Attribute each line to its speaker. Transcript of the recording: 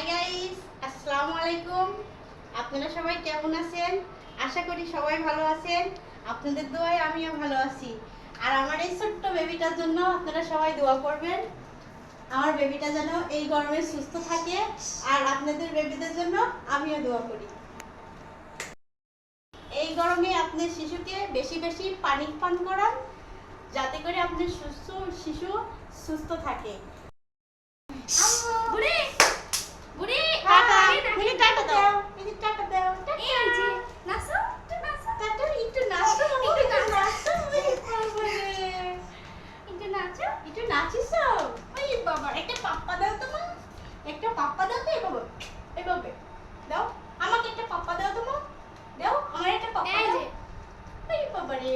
Speaker 1: Guys, আসসালামু আলাইকুম। আপনারা সবাই কেমন আছেন? আশা করি সবাই ভালো আছেন। আপনাদের দোয়ায় আমিও ভালো আছি। আর আমার এই ছোট্ট বেবিটার জন্য আপনারা সবাই দোয়া করবেন। আমার বেবিটা যেন এই গরমে সুস্থ থাকে, আর আপনাদের বেবিদের জন্য আমিও দোয়া করি। এই গরমে আপনার শিশুকে বেশি বেশি পানি পান করান, যাতে করে আপনার শিশু সুস্থ থাকে।
Speaker 2: বুড়ি বুড়ি
Speaker 1: টাটা,
Speaker 2: বুড়ি
Speaker 1: টাটা দাও, টাটা দাও।
Speaker 2: এই যে নাচো নাচো
Speaker 1: টাটা, একটু নাচো, একটু নাচো।
Speaker 2: একটু নাচো
Speaker 1: একটু নাচিস? ওই বাবা, একটা পাপ্পা দাও তো মা, একটা পাপ্পা দাও তো। এভাবে এভাবে দাও, আমাকে একটা পাপ্পা দাও তো মা, দাও আমার একটা পাপ্পা
Speaker 2: এই
Speaker 1: দাও।
Speaker 2: যে
Speaker 1: ওই বাবা রে।